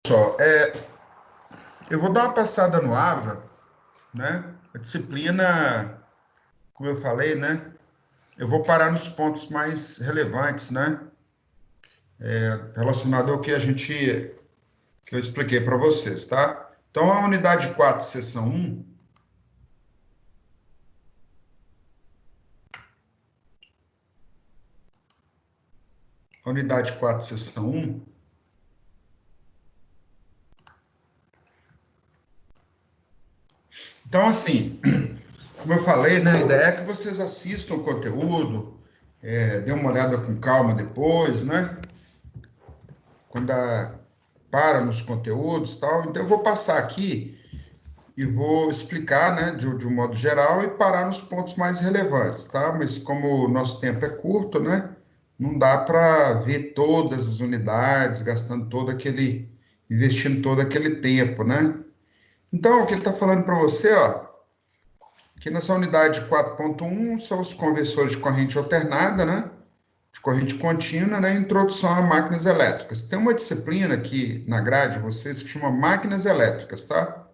Pessoal, eu vou dar uma passada no AVA, né? A disciplina, como eu falei, né? Eu vou parar nos pontos mais relevantes, né? Relacionado ao que eu expliquei para vocês, tá? Então, a unidade 4, seção um, a unidade 4, seção um. Então, assim, como eu falei, né? A ideia é que vocês assistam o conteúdo, dêem uma olhada com calma depois, né? Para nos conteúdos e tal. Então, eu vou passar aqui e vou explicar, né, de um modo geral e parar nos pontos mais relevantes, tá? Mas como o nosso tempo é curto, né, não dá para ver todas as unidades, investindo todo aquele tempo, né? Então, o que ele está falando para você, ó, que nessa unidade 4.1 são os conversores de corrente alternada, né? De corrente contínua, né? Introdução a máquinas elétricas. Tem uma disciplina aqui na grade, vocês, que chama máquinas elétricas, tá?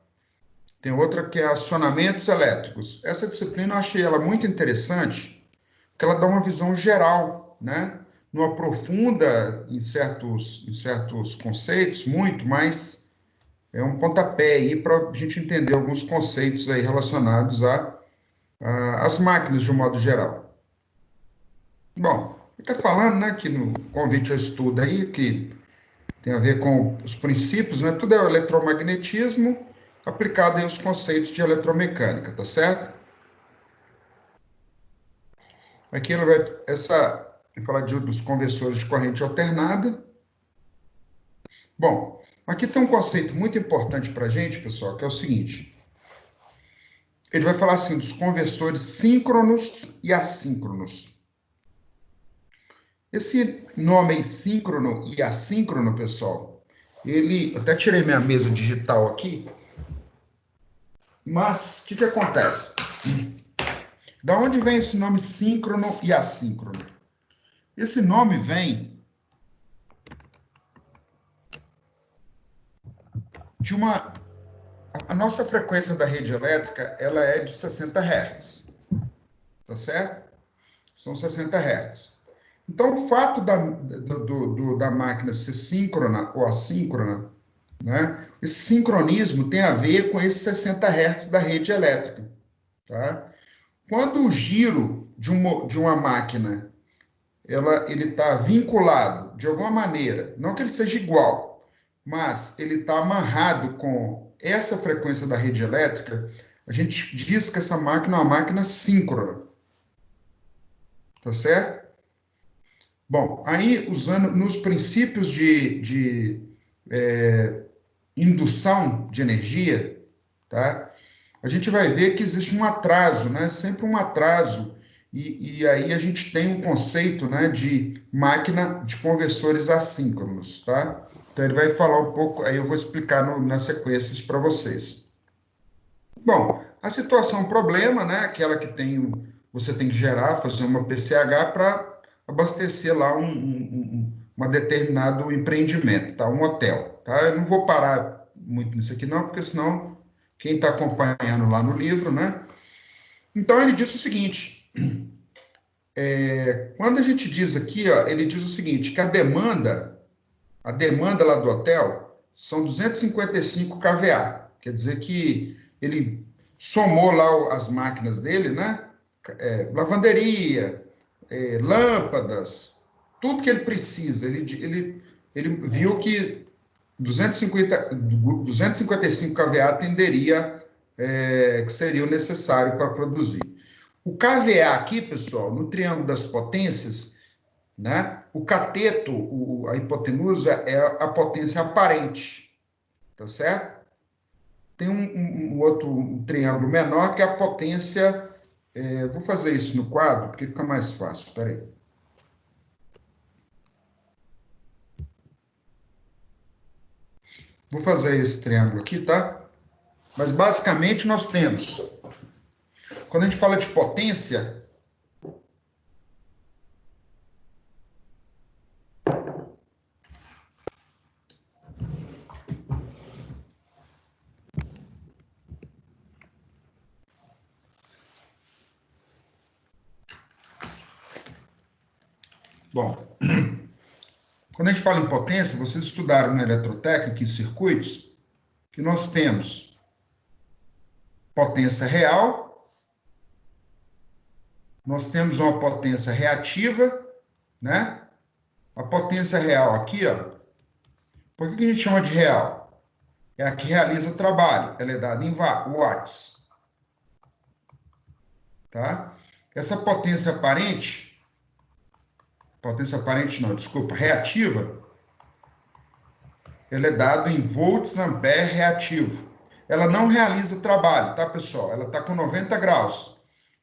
Tem outra que é acionamentos elétricos. Essa disciplina eu achei ela muito interessante, porque ela dá uma visão geral, né? Não aprofunda em certos conceitos muito, mas é um pontapé aí para a gente entender alguns conceitos aí relacionados às máquinas de um modo geral. Bom, ele está falando, né, que no convite ao estudo aí, que tem a ver com os princípios, né? Tudo é o eletromagnetismo aplicado aí aos conceitos de eletromecânica, tá certo? Aqui ele vai falar dos conversores de corrente alternada. Bom, aqui tem um conceito muito importante para a gente, pessoal, que é o seguinte. Ele vai falar assim dos conversores síncronos e assíncronos. Esse nome aí, síncrono e assíncrono, pessoal, até tirei minha mesa digital aqui, mas o que acontece? Da onde vem esse nome síncrono e assíncrono? Esse nome vem de uma... A nossa frequência da rede elétrica, ela é de 60 Hz, tá certo? São 60 Hz. Então, o fato da máquina ser síncrona ou assíncrona, né? Esse sincronismo tem a ver com esses 60 Hz da rede elétrica, tá? Quando o giro de uma máquina ele está vinculado de alguma maneira, não que ele seja igual, mas ele está amarrado com essa frequência da rede elétrica, a gente diz que essa máquina é uma máquina síncrona, tá certo? Bom, aí usando nos princípios de indução de energia, tá? A gente vai ver que existe um atraso, né? Sempre um atraso. E aí a gente tem um conceito, né, de máquina de conversores assíncronos, tá? Então ele vai falar um pouco, aí eu vou explicar na sequência isso para vocês. Bom, a situação problema, né, aquela que você tem que gerar, fazer uma PCH para abastecer lá uma determinado empreendimento, tá? Um hotel, tá? Eu não vou parar muito nisso aqui não, porque senão quem está acompanhando lá no livro, né? Então ele diz o seguinte: quando a gente diz aqui, ó, ele diz o seguinte, que a demanda lá do hotel são 255 kVA. Quer dizer que ele somou lá as máquinas dele, né? Lavanderia, lâmpadas, tudo que ele precisa. Ele viu que 255 kVA atenderia, que seria o necessário para produzir. O kVA aqui, pessoal, no triângulo das potências, né? O cateto, a hipotenusa, é a potência aparente, tá certo? Tem um outro triângulo menor que é a potência. Vou fazer isso no quadro, porque fica mais fácil. Espera aí. Vou fazer esse triângulo aqui, tá? Mas basicamente nós temos, quando a gente fala de potência, Bom, quando a gente fala em potência, vocês estudaram na eletrotécnica e circuitos que nós temos potência real, nós temos uma potência reativa, né? A potência real aqui, ó, por que a gente chama de real? É a que realiza trabalho, ela é dada em watts, tá? Essa potência aparente não, desculpa, reativa, ela é dada em volts ampere reativo. Ela não realiza trabalho, tá, pessoal? Ela está com 90 graus.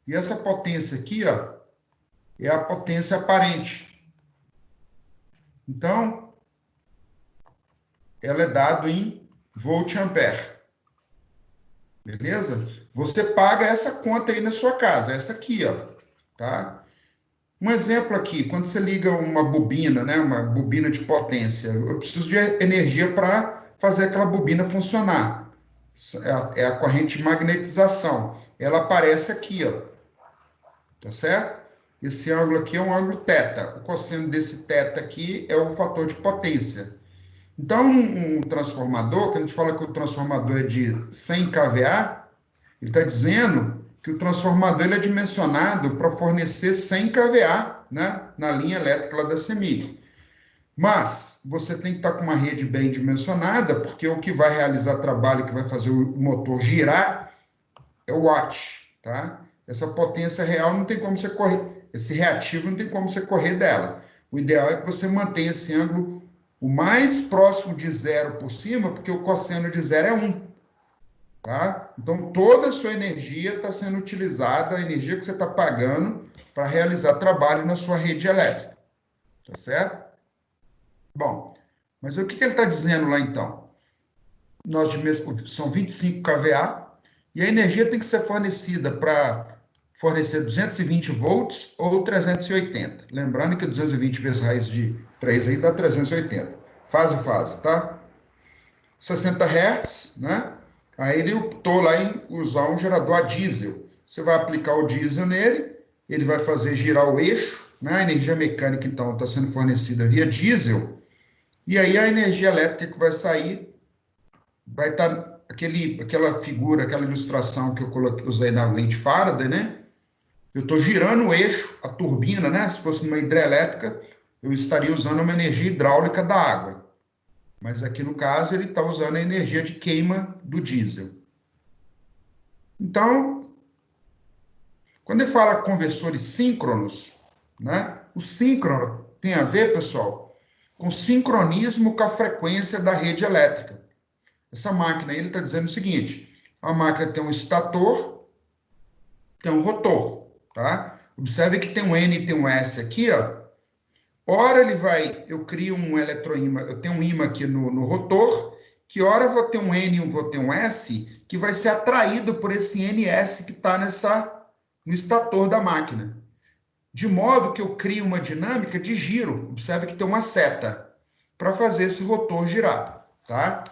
E essa potência aqui, ó, é a potência aparente. Então, ela é dada em volt ampere. Beleza? Você paga essa conta aí na sua casa, essa aqui, ó, tá? Um exemplo aqui, quando você liga uma bobina, né, uma bobina de potência, eu preciso de energia para fazer aquela bobina funcionar. É a corrente de magnetização. Ela aparece aqui, ó. Tá certo? Esse ângulo aqui é um ângulo θ. O cosseno desse θ aqui é o fator de potência. Então, um transformador, que a gente fala que o transformador é de 100 kVA, ele está dizendo que o transformador ele é dimensionado para fornecer 100 kVA, né, na linha elétrica lá da CEMIG. Mas você tem que estar com uma rede bem dimensionada, porque o que vai realizar trabalho, que vai fazer o motor girar, é o watt, tá? Essa potência real não tem como você correr, esse reativo não tem como você correr dela. O ideal é que você mantenha esse ângulo o mais próximo de zero por cima, porque o cosseno de zero é 1. Tá? Então, toda a sua energia está sendo utilizada, a energia que você está pagando para realizar trabalho na sua rede elétrica. Tá certo? Bom, mas o que ele está dizendo lá, então? São 25 kVA, e a energia tem que ser fornecida para fornecer 220 volts ou 380. Lembrando que 220 vezes raiz de 3 aí dá 380. Fase, tá? 60 Hz, né? Aí ele optou lá em usar um gerador a diesel. Você vai aplicar o diesel nele, ele vai fazer girar o eixo, né? A energia mecânica, então, está sendo fornecida via diesel, e aí a energia elétrica que vai sair vai estar aquela figura, aquela ilustração que eu usei na lente Faraday, né? Eu estou girando o eixo, a turbina, né? Se fosse uma hidrelétrica, eu estaria usando uma energia hidráulica da água. Mas aqui no caso ele está usando a energia de queima do diesel. Então, quando ele fala conversores síncronos, né? O síncrono tem a ver, pessoal, com sincronismo com a frequência da rede elétrica. Essa máquina aí, ele está dizendo o seguinte: a máquina tem um estator, tem um rotor, tá? Observe que tem um N e tem um S aqui, ó. Ora eu crio um eletroímã, eu tenho um ímã aqui no rotor, que ora eu vou ter um N e vou ter um S, que vai ser atraído por esse NS que está no estator da máquina. De modo que eu crio uma dinâmica de giro. Observe que tem uma seta para fazer esse rotor girar, tá?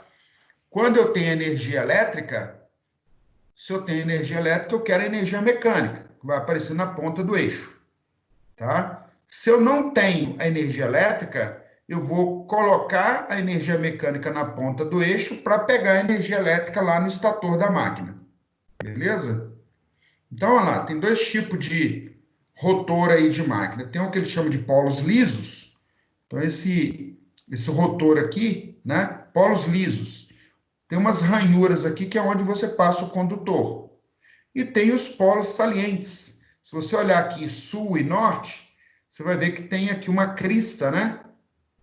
Quando eu tenho energia elétrica, se eu tenho energia elétrica, eu quero energia mecânica, que vai aparecer na ponta do eixo, tá? Se eu não tenho a energia elétrica, eu vou colocar a energia mecânica na ponta do eixo para pegar a energia elétrica lá no estator da máquina. Beleza? Então, olha lá, tem dois tipos de rotor aí de máquina. Tem o que eles chamam de polos lisos. Então, esse rotor aqui, né? Polos lisos. Tem umas ranhuras aqui que é onde você passa o condutor. E tem os polos salientes. Se você olhar aqui sul e norte, você vai ver que tem aqui uma crista, né?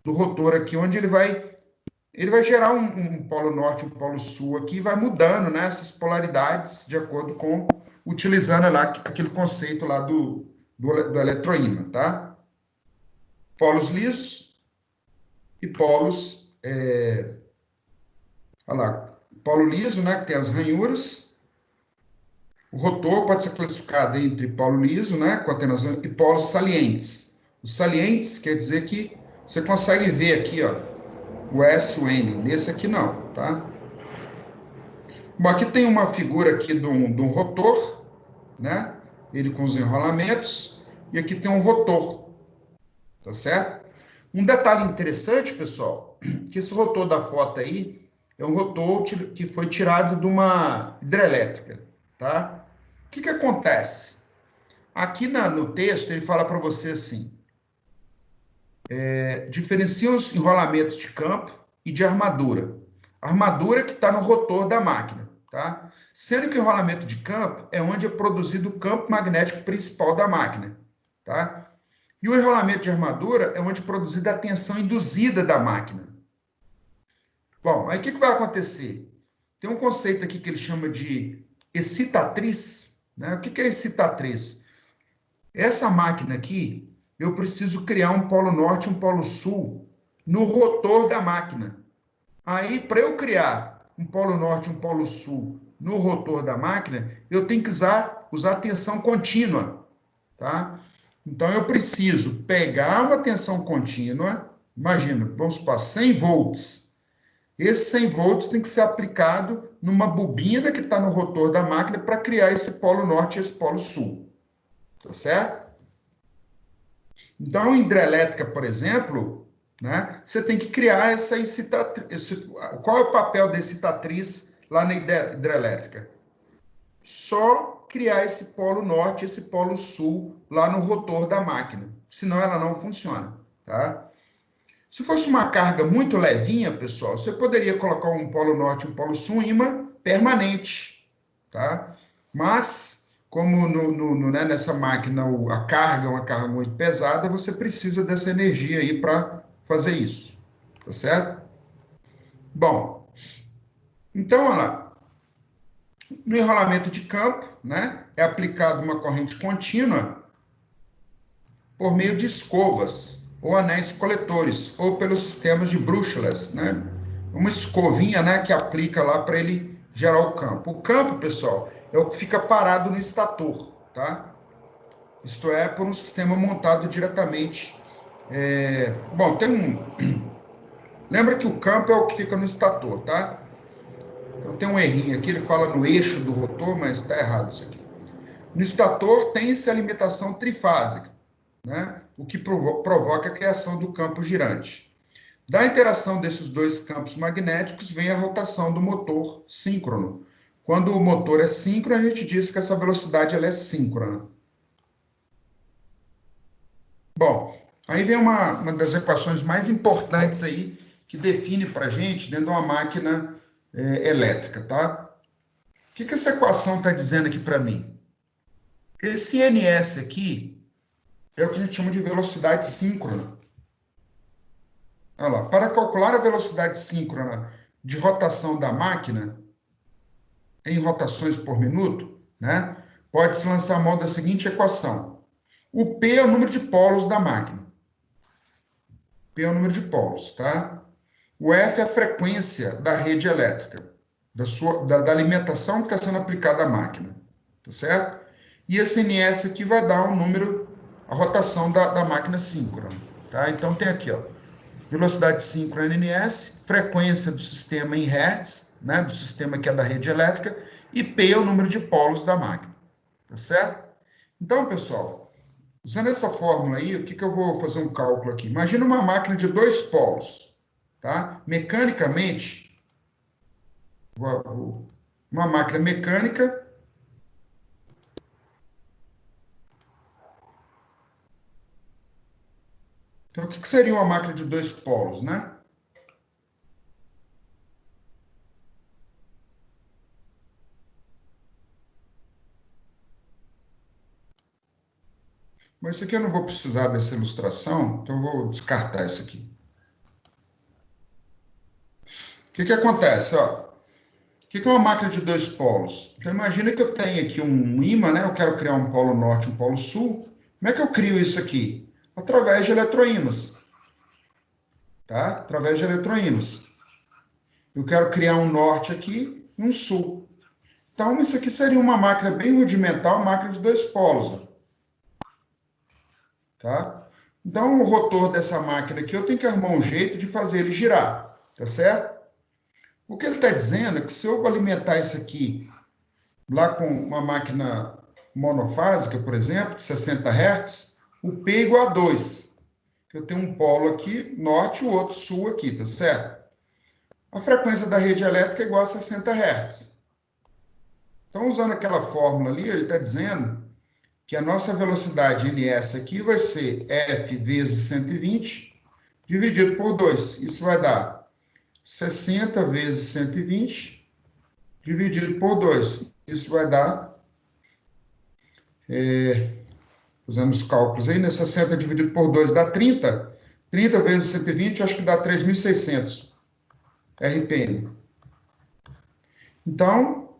Do rotor aqui, onde ele vai gerar um polo norte, um polo sul aqui, e vai mudando, né, essas polaridades de acordo com, utilizando lá aquele conceito lá do eletroímã, tá? Polos lisos e polos, olha lá, polo liso, né, que tem as ranhuras. O rotor pode ser classificado entre polo liso, né, com e polos salientes. Os salientes quer dizer que você consegue ver aqui, ó, o S e o N. Nesse aqui não, tá? Bom, aqui tem uma figura aqui de um rotor, né? Ele com os enrolamentos. E aqui tem um rotor. tá certo? Um detalhe interessante, pessoal, que esse rotor da foto aí é um rotor que foi tirado de uma hidrelétrica, tá? O que acontece? Aqui no texto ele fala para você assim, diferencia os enrolamentos de campo e de armadura. A armadura que está no rotor da máquina, tá? Sendo que o enrolamento de campo é onde é produzido o campo magnético principal da máquina, tá? E o enrolamento de armadura é onde é produzida a tensão induzida da máquina. Bom, aí o que vai acontecer? Tem um conceito aqui que ele chama de excitatriz, né? O que é excitatriz? Essa máquina aqui, eu preciso criar um polo norte e um polo sul no rotor da máquina. Aí, para eu criar um polo norte e um polo sul no rotor da máquina, eu tenho que usar tensão contínua, tá? Então, eu preciso pegar uma tensão contínua, imagina, vamos supor, 100 volts. Esse 100 volts tem que ser aplicado numa bobina que está no rotor da máquina para criar esse polo norte e esse polo sul, tá certo? Então, em hidrelétrica, por exemplo, né, você tem que criar essa excitatriz. Qual é o papel da excitatriz lá na hidrelétrica? Só criar esse polo norte, esse polo sul lá no rotor da máquina. Senão ela não funciona, tá? Se fosse uma carga muito levinha, pessoal, você poderia colocar um polo norte e um polo sul em imã permanente, tá? Mas, como né, nessa máquina a carga é uma carga muito pesada, você precisa dessa energia aí para fazer isso, tá certo? Bom, então, olha lá. No enrolamento de campo, né, é aplicada uma corrente contínua por meio de escovas ou anéis coletores, ou pelos sistemas de brushless, né? Uma escovinha, né, que aplica lá para ele gerar o campo. O campo, pessoal, é o que fica parado no estator, tá? Isto é, por um sistema montado diretamente. Bom, tem um. Lembra que o campo é o que fica no estator, tá? Então tem um errinho aqui, ele fala no eixo do rotor, mas está errado isso aqui. No estator tem-se a alimentação trifásica, né? O que provoca a criação do campo girante. Da interação desses dois campos magnéticos vem a rotação do motor síncrono. Quando o motor é síncrono, a gente diz que essa velocidade ela é síncrona. Bom, aí vem uma das equações mais importantes aí que define para a gente dentro de uma máquina elétrica, tá? O que essa equação está dizendo aqui para mim? Esse NS aqui é o que a gente chama de velocidade síncrona. Olha lá, para calcular a velocidade síncrona de rotação da máquina, em rotações por minuto, né, pode-se lançar a mão da seguinte equação. O P é o número de polos da máquina. P é o número de polos, tá? O F é a frequência da rede elétrica, da alimentação que está sendo aplicada à máquina, tá certo? E esse NS aqui vai dar um número, a rotação da máquina síncrona, tá? Então tem aqui, ó, velocidade síncrona NS, frequência do sistema em Hertz, né, do sistema que é da rede elétrica, e P é o número de polos da máquina, tá certo? Então, pessoal, usando essa fórmula aí, o que eu vou fazer um cálculo aqui? Imagina uma máquina de dois polos, tá? Mecanicamente, uma máquina mecânica, então o que seria uma máquina de dois polos, né? Mas isso aqui eu não vou precisar dessa ilustração, então eu vou descartar isso aqui. O que acontece? Ó, o que é uma máquina de dois polos? Então, imagina que eu tenho aqui um ímã, né? Eu quero criar um polo norte e um polo sul. Como é que eu crio isso aqui? Através de eletroímãs, tá? Através de eletroímãs. Eu quero criar um norte aqui e um sul. Então, isso aqui seria uma máquina bem rudimentar, uma máquina de dois polos, ó, tá? Então, o rotor dessa máquina aqui, eu tenho que arrumar um jeito de fazer ele girar, tá certo? O que ele está dizendo é que se eu alimentar isso aqui lá com uma máquina monofásica, por exemplo, de 60 Hz, o P é igual a 2. que eu tenho um polo aqui, norte, e o outro sul aqui, tá certo? A frequência da rede elétrica é igual a 60 Hz. Então, usando aquela fórmula ali, ele está dizendo que a nossa velocidade ns aqui vai ser F vezes 120 dividido por 2. Isso vai dar 60 vezes 120 dividido por 2. Isso vai dar, fazendo os cálculos aí, né? 60 dividido por 2 dá 30. 30 vezes 120, acho que dá 3.600 RPM. Então,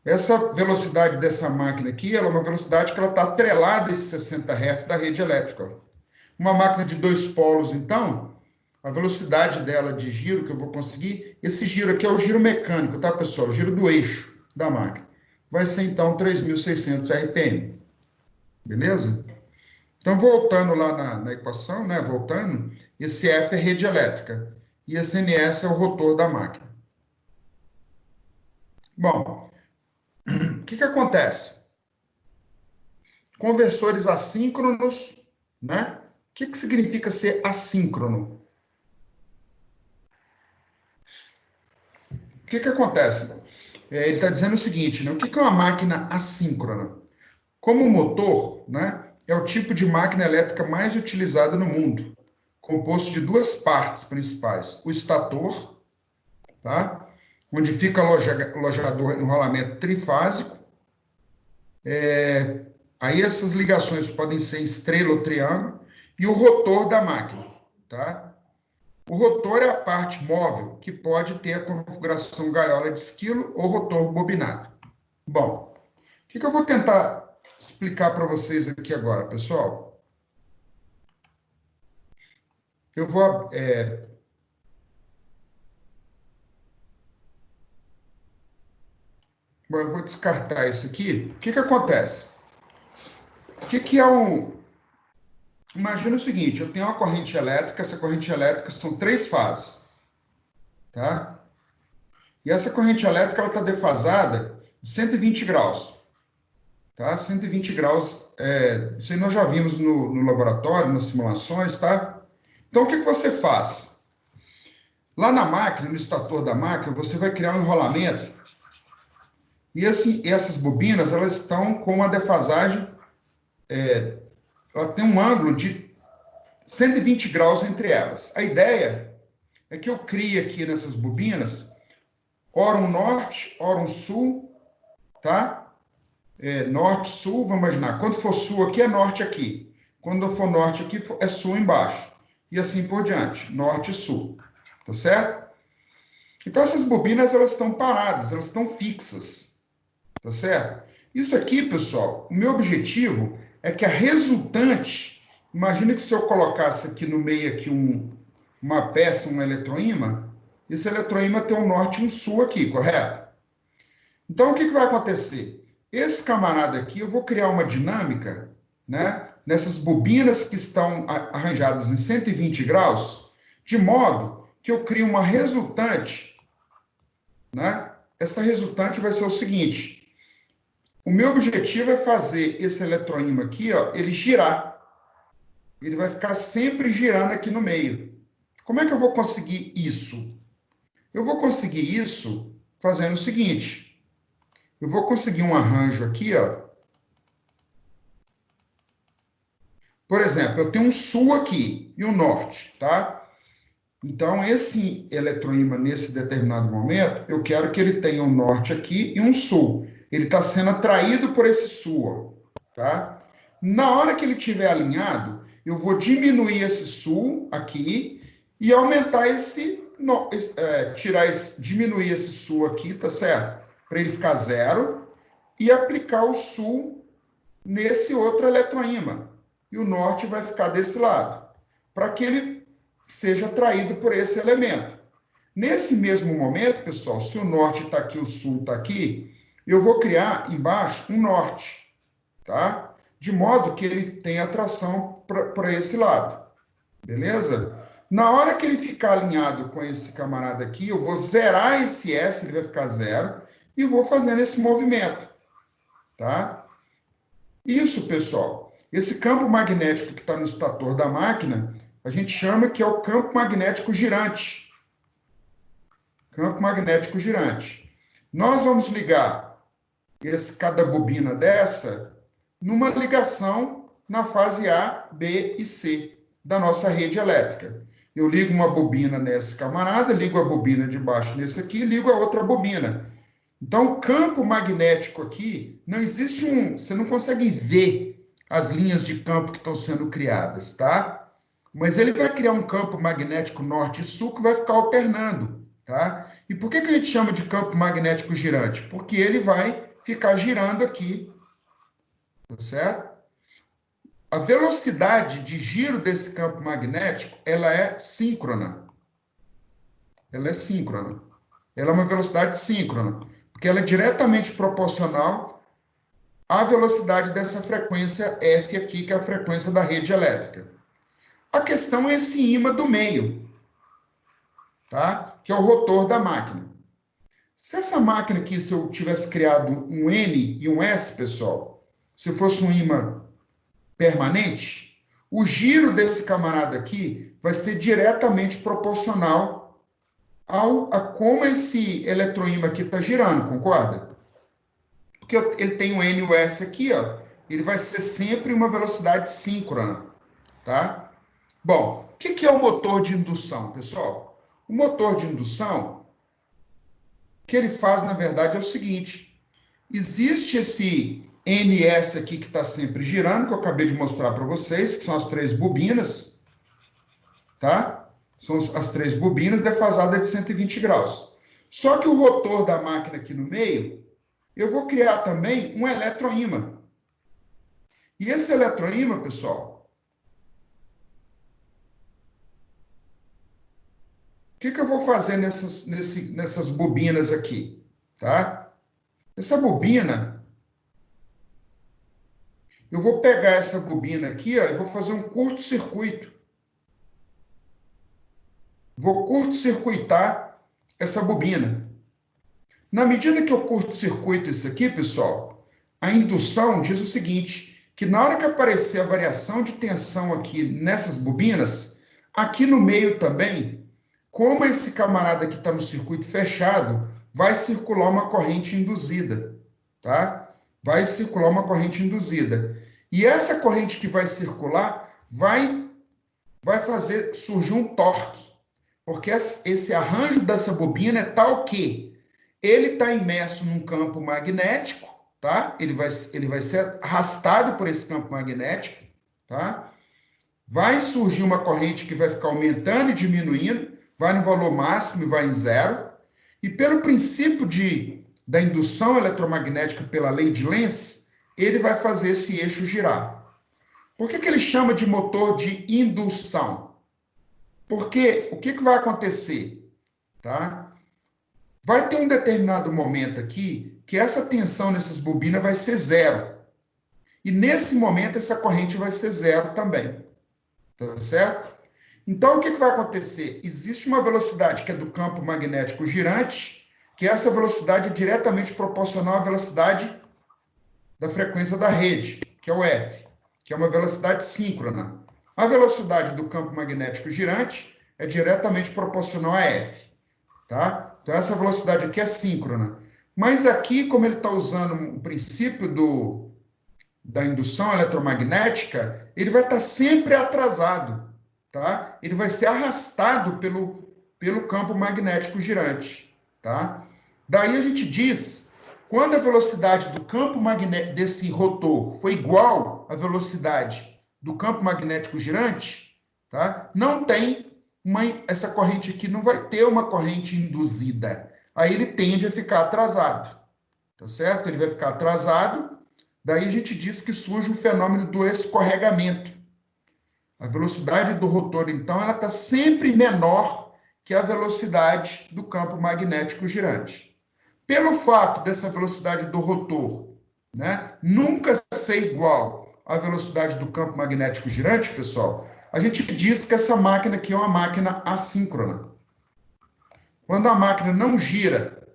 essa velocidade dessa máquina aqui, ela é uma velocidade que ela está atrelada a esses 60 Hz da rede elétrica. Uma máquina de 2 polos, então, a velocidade dela de giro que eu vou conseguir, esse giro aqui é o giro mecânico, tá, pessoal? O giro do eixo da máquina. Vai ser, então, 3.600 RPM. Beleza? Então, voltando lá na equação, né? Voltando, esse F é rede elétrica e esse NS é o rotor da máquina. Bom, o que acontece? Conversores assíncronos, né? O que significa ser assíncrono? O que acontece? Ele está dizendo o seguinte, né? O que é uma máquina assíncrona? Como motor, né? É o tipo de máquina elétrica mais utilizada no mundo, composto de 2 partes principais. O estator, tá? Onde fica alojado o enrolamento trifásico. Aí essas ligações podem ser estrela ou triângulo. E o rotor da máquina, tá? O rotor é a parte móvel que pode ter a configuração gaiola de esquilo ou rotor bobinado. Bom, o que eu vou tentar explicar para vocês aqui agora, pessoal? Eu vou... Bom, eu vou descartar isso aqui. O que acontece? O que é um... Imagina o seguinte, eu tenho uma corrente elétrica, essa corrente elétrica são 3 fases, tá? E essa corrente elétrica ela está defasada de 120 graus, tá? 120 graus, isso aí nós já vimos no laboratório, nas simulações, tá? Então, o que você faz? Lá na máquina, no estator da máquina, você vai criar um enrolamento e essas bobinas, elas estão com uma defasagem, ela tem um ângulo de 120 graus entre elas. A ideia é que eu crie aqui nessas bobinas, ora um norte, ora um sul, tá? Norte, sul, vamos imaginar. Quando for sul aqui, é norte aqui. Quando for norte aqui, é sul embaixo. E assim por diante, norte e sul. Tá certo? Então, essas bobinas, elas estão paradas, elas estão fixas. Tá certo? Isso aqui, pessoal, o meu objetivo é que a resultante, imagine que se eu colocasse aqui no meio aqui uma peça, um eletroímã, esse eletroímã tem um norte e um sul aqui, correto? Então, o que vai acontecer? Esse camarada aqui, eu vou criar uma dinâmica, né, nessas bobinas que estão arranjadas em 120 graus, de modo que eu crio uma resultante, né? Essa resultante vai ser o seguinte: o meu objetivo é fazer esse eletroímã aqui, ó, ele girar. Ele vai ficar sempre girando aqui no meio. Como é que eu vou conseguir isso? Eu vou conseguir isso fazendo o seguinte. Eu vou conseguir um arranjo aqui, ó. Por exemplo, eu tenho um sul aqui e um norte, tá? Então, esse eletroímã, nesse determinado momento, eu quero que ele tenha um norte aqui e um sul. Ele está sendo atraído por esse sul, tá? Na hora que ele estiver alinhado, eu vou diminuir esse sul aqui e aumentar diminuir esse sul aqui, tá certo? Para ele ficar zero e aplicar o sul nesse outro eletroímã. E o norte vai ficar desse lado, para que ele seja atraído por esse elemento. Nesse mesmo momento, pessoal, se o norte está aqui, o sul está aqui, eu vou criar embaixo um norte, tá? De modo que ele tenha atração para esse lado, beleza? Na hora que ele ficar alinhado com esse camarada aqui, eu vou zerar esse S, ele vai ficar zero, e vou fazendo esse movimento, tá? Isso, pessoal, Esse campo magnético que está no estator da máquina, a gente chama que é o campo magnético girante. Campo magnético girante. Nós vamos ligar cada bobina dessa numa ligação na fase A, B e C da nossa rede elétrica. Eu ligo uma bobina nesse camarada, ligo a bobina de baixo nesse aqui, ligo a outra bobina. Então, o campo magnético aqui, não existe você não consegue ver as linhas de campo que estão sendo criadas, tá? Mas ele vai criar um campo magnético norte e sul que vai ficar alternando, tá? E por que a gente chama de campo magnético girante? Porque ele vai ficar girando aqui, tá certo? A velocidade de giro desse campo magnético, ela é síncrona. Ela é síncrona. Ela é uma velocidade síncrona, porque ela é diretamente proporcional à velocidade dessa frequência F aqui, que é a frequência da rede elétrica. A questão é esse ímã do meio, tá? Que é o rotor da máquina. Se essa máquina aqui, se eu tivesse criado um N e um S, pessoal, se fosse um ímã permanente, o giro desse camarada aqui vai ser diretamente proporcional a como esse eletroímã aqui está girando, concorda? Porque ele tem um N e o S aqui, ó, ele vai ser sempre uma velocidade síncrona, tá? Bom, o que é o motor de indução, pessoal? O motor de indução, o que ele faz, na verdade, é o seguinte: existe esse NS aqui que está sempre girando, que eu acabei de mostrar para vocês, que são as três bobinas, tá? São as três bobinas defasadas de 120 graus. Só que o rotor da máquina aqui no meio, eu vou criar também um eletroímã. E esse eletroímã, pessoal, o que eu vou fazer nessas bobinas aqui, tá? Essa bobina, eu vou pegar essa bobina aqui, ó, e vou fazer um curto-circuito. Vou curto-circuitar essa bobina. Na medida que eu curto-circuito isso aqui, pessoal, a indução diz o seguinte, que na hora que aparecer a variação de tensão aqui nessas bobinas, aqui no meio também, como esse camarada aqui está no circuito fechado, vai circular uma corrente induzida, tá? Vai circular uma corrente induzida. E essa corrente que vai circular vai fazer surgir um torque, porque esse arranjo dessa bobina é tal que ele está imerso num campo magnético, tá? Ele vai ser arrastado por esse campo magnético, tá? Vai surgir uma corrente que vai ficar aumentando e diminuindo, vai no valor máximo e vai em zero. E pelo princípio da indução eletromagnética pela lei de Lenz, ele vai fazer esse eixo girar. Por que ele chama de motor de indução? Porque o que vai acontecer? Tá? Vai ter um determinado momento aqui que essa tensão nessas bobinas vai ser zero. E nesse momento essa corrente vai ser zero também. Tá certo? Então o que vai acontecer? Existe uma velocidade que é do campo magnético girante, que essa velocidade é diretamente proporcional à velocidade da frequência da rede, que é o F, que é uma velocidade síncrona. A velocidade do campo magnético girante é diretamente proporcional a F, tá? Então, essa velocidade aqui é síncrona. Mas aqui, como ele está usando o princípio da indução eletromagnética, ele vai estar sempre atrasado, tá? Ele vai ser arrastado pelo campo magnético girante, tá? Daí a gente diz, quando a velocidade do campo magnético desse rotor for igual à velocidade do campo magnético girante, tá? Não tem essa corrente aqui não vai ter uma corrente induzida. Aí ele tende a ficar atrasado, tá certo? Ele vai ficar atrasado. Daí a gente diz que surge o fenômeno do escorregamento. A velocidade do rotor, então, ela está sempre menor que a velocidade do campo magnético girante. Pelo fato dessa velocidade do rotor, né, nunca ser igual à velocidade do campo magnético girante, pessoal, a gente diz que essa máquina aqui é uma máquina assíncrona. Quando a máquina não gira,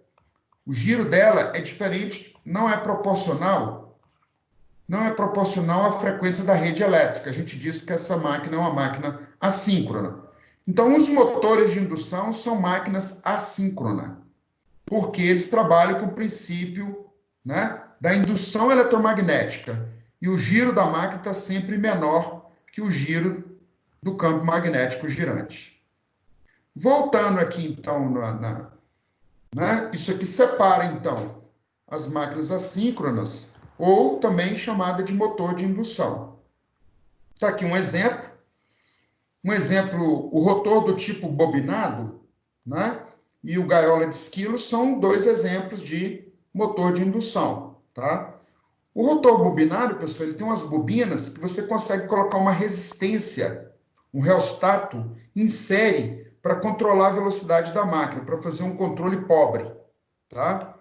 o giro dela é diferente, não é proporcional não é proporcional à frequência da rede elétrica. A gente disse que essa máquina é uma máquina assíncrona. Então, os motores de indução são máquinas assíncronas, porque eles trabalham com o princípio, né, da indução eletromagnética. E o giro da máquina está sempre menor que o giro do campo magnético girante. Voltando aqui, então, né, isso aqui separa, então, as máquinas assíncronas, ou também chamada de motor de indução. Está aqui um exemplo. O rotor do tipo bobinado, né, e o gaiola de esquilo são dois exemplos de motor de indução, tá? O rotor bobinado, pessoal, ele tem umas bobinas que você consegue colocar uma resistência, um reostato em série para controlar a velocidade da máquina, para fazer um controle pobre, tá?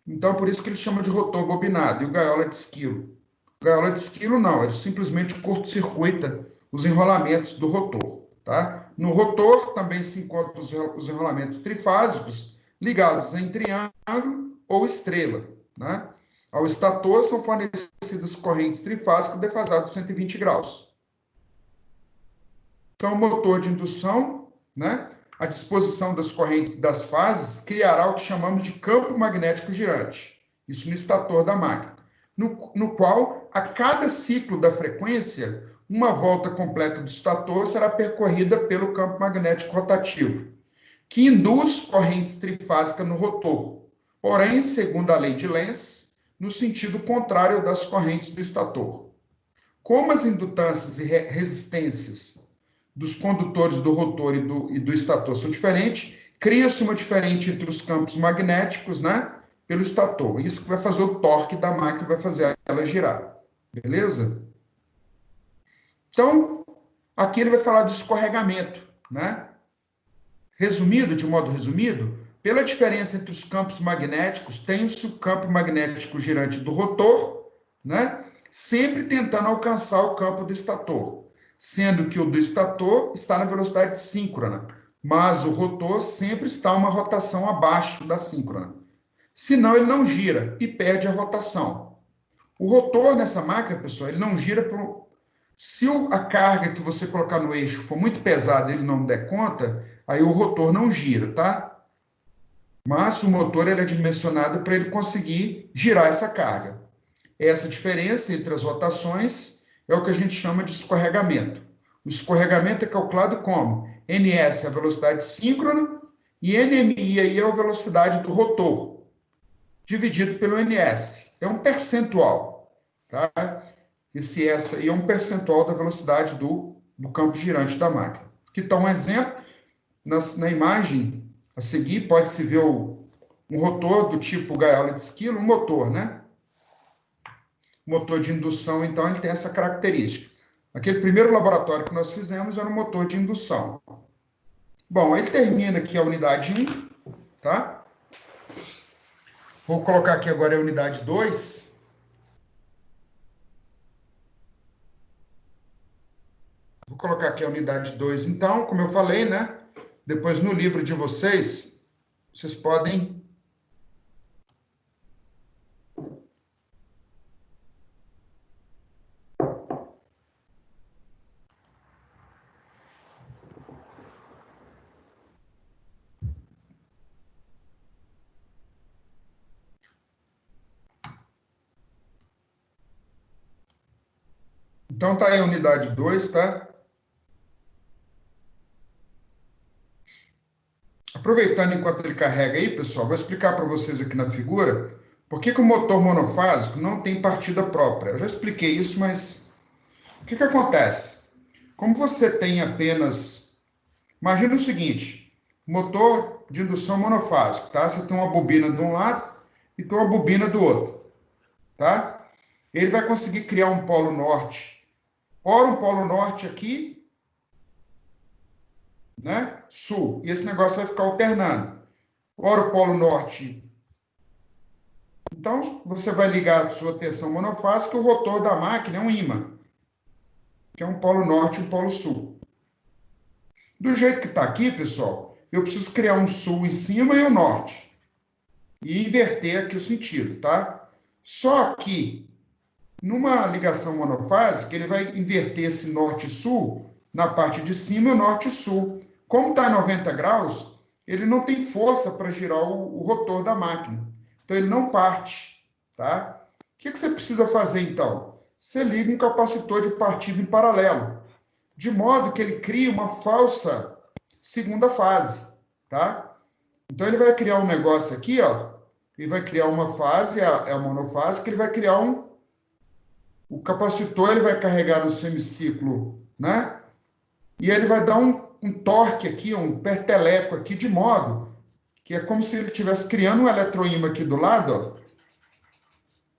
Então, por isso que ele chama de rotor bobinado. E o gaiola de esquilo? O gaiola de esquilo não, ele simplesmente curto-circuita os enrolamentos do rotor, tá? No rotor também se encontram os enrolamentos trifásicos ligados em triângulo ou estrela, né? Ao estator são fornecidas correntes trifásicas defasadas de 120 graus. Então, o motor de indução, né? A disposição das correntes das fases criará o que chamamos de campo magnético girante. Isso no estator da máquina, no qual, a cada ciclo da frequência, uma volta completa do estator será percorrida pelo campo magnético rotativo, que induz correntes trifásicas no rotor. Porém, segundo a lei de Lenz, no sentido contrário das correntes do estator. Como as indutâncias e resistências dos condutores do rotor e do estator são diferentes, cria-se uma diferença entre os campos magnéticos, né, pelo estator. Isso que vai fazer o torque da máquina, vai fazer ela girar. Beleza? Então, aqui ele vai falar de escorregamento, né? Resumido, de modo resumido, pela diferença entre os campos magnéticos, tem-se o campo magnético girante do rotor, né, sempre tentando alcançar o campo do estator, sendo que o do estator está na velocidade síncrona, mas o rotor sempre está uma rotação abaixo da síncrona. Senão ele não gira e perde a rotação. O rotor nessa máquina, pessoal, ele não gira por... Se a carga que você colocar no eixo for muito pesada e ele não der conta, aí o rotor não gira, tá? Mas o motor ele é dimensionado para ele conseguir girar essa carga. Essa diferença entre as rotações é o que a gente chama de escorregamento. O escorregamento é calculado como? Ns é a velocidade síncrona e NMI aí é a velocidade do rotor, dividido pelo Ns. É um percentual, tá? Esse S aí é um percentual da velocidade do campo girante da máquina. Aqui está um exemplo. Na imagem a seguir, pode-se ver um rotor do tipo gaiola de esquilo, um motor, né? Motor de indução, então, ele tem essa característica. Aquele primeiro laboratório que nós fizemos era um motor de indução. Bom, ele termina aqui a unidade 1, tá? Vou colocar aqui agora a unidade 2. Vou colocar aqui a unidade 2, então, como eu falei, né? Depois, no livro de vocês, vocês podem... Então, tá aí a unidade 2, tá? Aproveitando enquanto ele carrega aí, pessoal, vou explicar para vocês aqui na figura por que o motor monofásico não tem partida própria. Eu já expliquei isso, mas o que acontece? Como você tem apenas... Imagina o seguinte, motor de indução monofásico, tá? Você tem uma bobina de um lado e tem uma bobina do outro, tá? Ele vai conseguir criar um polo norte. Ora um polo norte aqui, né? Sul. E esse negócio vai ficar alternando. Ora o polo norte. Então, você vai ligar a sua tensão monofásica, o rotor da máquina é um ímã, que é um polo norte e um polo sul. Do jeito que está aqui, pessoal, eu preciso criar um sul em cima e um norte. E inverter aqui o sentido, tá? Só que Numa ligação monofásica, ele vai inverter esse norte-sul na parte de cima e o norte-sul. Como está em 90 graus, ele não tem força para girar o rotor da máquina. Então, ele não parte, tá? O que você precisa fazer, então? Você liga um capacitor de partida em paralelo, de modo que ele crie uma falsa segunda fase, tá? Então, ele vai criar um negócio aqui, ó, ele vai criar uma fase, é a monofásica, ele vai criar o capacitor, ele vai carregar no semiciclo, né? E ele vai dar um torque aqui, um perteleco aqui, de modo que é como se ele estivesse criando um eletroímã aqui do lado, ó,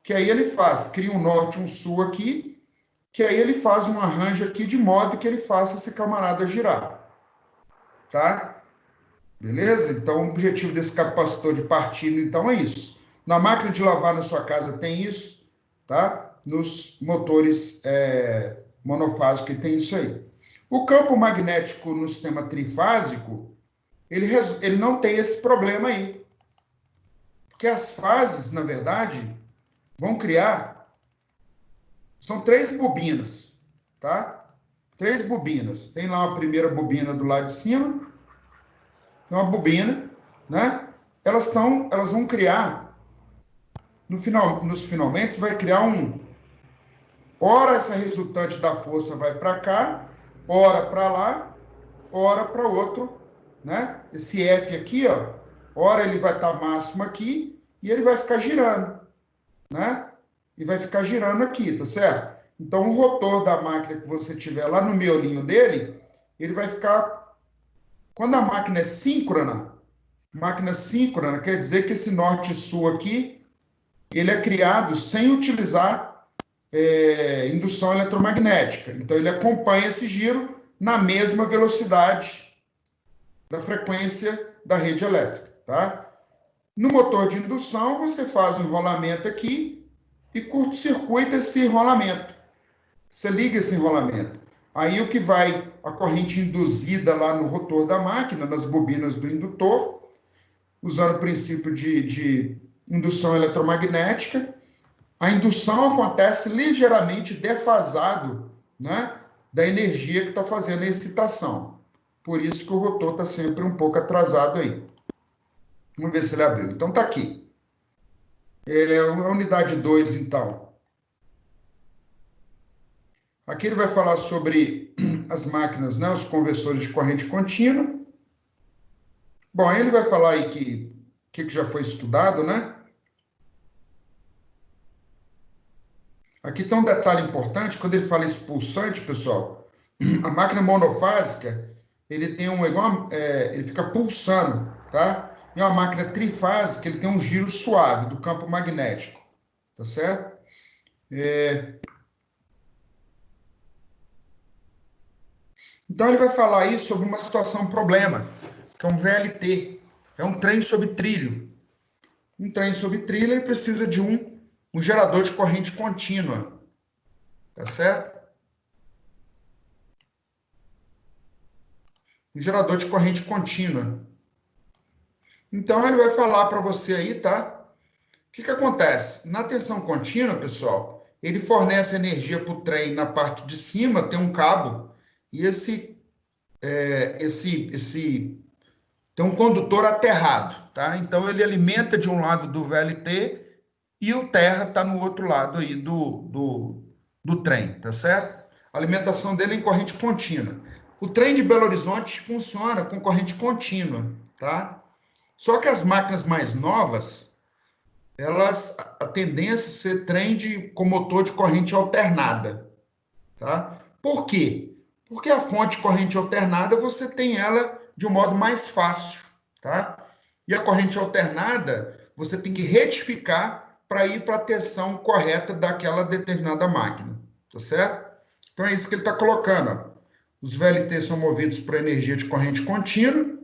que aí ele cria um norte e um sul aqui, que aí ele faz um arranjo aqui de modo que ele faça esse camarada girar, tá? Beleza? Então, o objetivo desse capacitor de partida, então, é isso. Na máquina de lavar na sua casa tem isso, tá? Nos motores monofásicos tem isso aí. O campo magnético no sistema trifásico, ele não tem esse problema aí. Porque as fases, na verdade, vão criar... São 3 bobinas, tá? 3 bobinas. Tem lá uma primeira bobina do lado de cima, tem uma bobina, né? Elas vão criar, nos finalmente, vai criar ora essa resultante da força vai para cá, ora para lá, ora para outro, né? Esse F aqui, ó, ora ele vai estar máximo aqui e ele vai ficar girando, né? E vai ficar girando aqui, tá certo? Então, o rotor da máquina que você tiver lá no miolinho dele, ele vai ficar... Quando a máquina é síncrona quer dizer que esse norte e sul aqui, ele é criado sem utilizar indução eletromagnética. Então, ele acompanha esse giro na mesma velocidade da frequência da rede elétrica, tá? No motor de indução, você faz um enrolamento aqui e curto-circuita esse enrolamento. Você liga esse enrolamento. Aí o que vai, a corrente induzida lá no rotor da máquina, nas bobinas do indutor, usando o princípio de indução eletromagnética, a indução acontece ligeiramente defasado, né, da energia que está fazendo a excitação. Por isso que o rotor está sempre um pouco atrasado aí. Vamos ver se ele abriu. Então, está aqui. A unidade 2, então. Aqui ele vai falar sobre as máquinas, né, os conversores de corrente contínua. Bom, aí ele vai falar aí que já foi estudado, né? Aqui tem um detalhe importante, quando ele fala expulsante, pessoal, a máquina monofásica, ele tem ele fica pulsando, tá? E uma máquina trifásica, ele tem um giro suave do campo magnético, tá certo? Então, ele vai falar aí sobre uma situação, um problema, que é um VLT, é um trem sob trilho. Um trem sob trilho, ele precisa de um gerador de corrente contínua, tá certo? Um gerador de corrente contínua. Então, ele vai falar para você aí, tá? O que acontece? Na tensão contínua, pessoal, ele fornece energia para o trem na parte de cima, tem um cabo, e tem um condutor aterrado, tá? Então, ele alimenta de um lado do VLT e o terra está no outro lado aí do trem, tá certo? A alimentação dele é em corrente contínua. O trem de Belo Horizonte funciona com corrente contínua, tá? Só que as máquinas mais novas, a tendência é ser trem com motor de corrente alternada, tá? Por quê? Porque a fonte de corrente alternada, você tem ela de um modo mais fácil, tá? E a corrente alternada, você tem que retificar para ir para a tensão correta daquela determinada máquina, tá certo? Então é isso que ele está colocando, ó. Os VLT são movidos por energia de corrente contínua.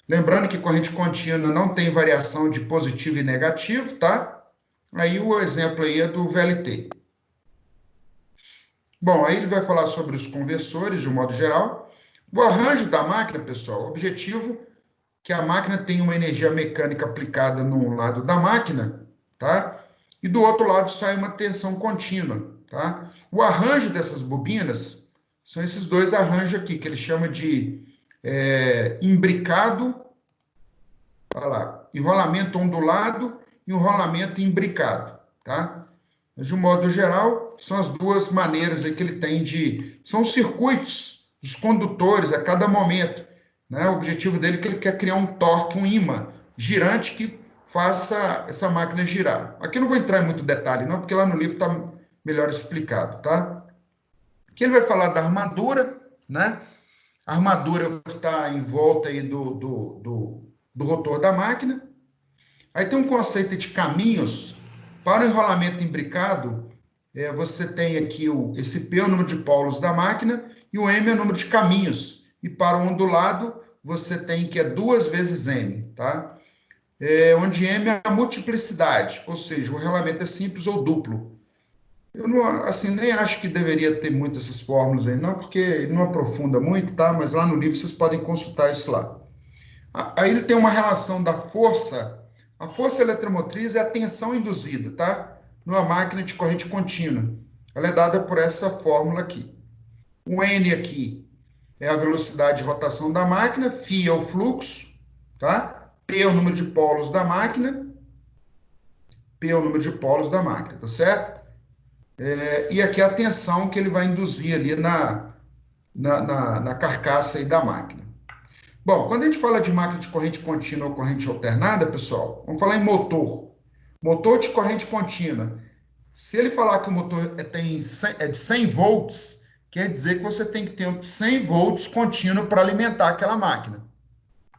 Lembrando que corrente contínua não tem variação de positivo e negativo, tá? Aí o exemplo aí é do VLT. Bom, aí ele vai falar sobre os conversores, de um modo geral. O arranjo da máquina, pessoal, o objetivo é que a máquina tenha uma energia mecânica aplicada num lado da máquina, tá? E do outro lado sai uma tensão contínua, tá? O arranjo dessas bobinas são esses dois arranjos aqui, que ele chama de imbricado, olha lá, enrolamento ondulado e enrolamento imbricado, tá? Mas, de um modo geral, são as duas maneiras aí que ele tem de... São os circuitos, os condutores a cada momento, né? O objetivo dele é que ele quer criar um torque, um ímã girante que faça essa máquina girar. Aqui eu não vou entrar em muito detalhe, não, porque lá no livro está melhor explicado, tá? Aqui ele vai falar da armadura, né? A armadura é o que está em volta aí do rotor da máquina. Aí tem um conceito de caminhos. Para o enrolamento imbricado, você tem aqui esse P é o número de polos da máquina e o M é o número de caminhos. E para o ondulado, você tem que é 2 vezes M, tá? Onde M é a multiplicidade, ou seja, o enrolamento é simples ou duplo. Eu não, assim, nem acho que deveria ter muitas essas fórmulas aí, não, porque não aprofunda muito, tá? Mas lá no livro vocês podem consultar isso lá. Aí ele tem uma relação da força. A força eletromotriz é a tensão induzida, tá? Numa máquina de corrente contínua. Ela é dada por essa fórmula aqui. O N aqui é a velocidade de rotação da máquina, φ é o fluxo, tá? P é o número de polos da máquina, P é o número de polos da máquina, tá certo? E aqui é a tensão que ele vai induzir ali na carcaça aí da máquina. Bom, quando a gente fala de máquina de corrente contínua ou corrente alternada, pessoal, vamos falar em motor. Motor de corrente contínua. Se ele falar que o motor é de 100 volts, quer dizer que você tem que ter 100 volts contínuo para alimentar aquela máquina,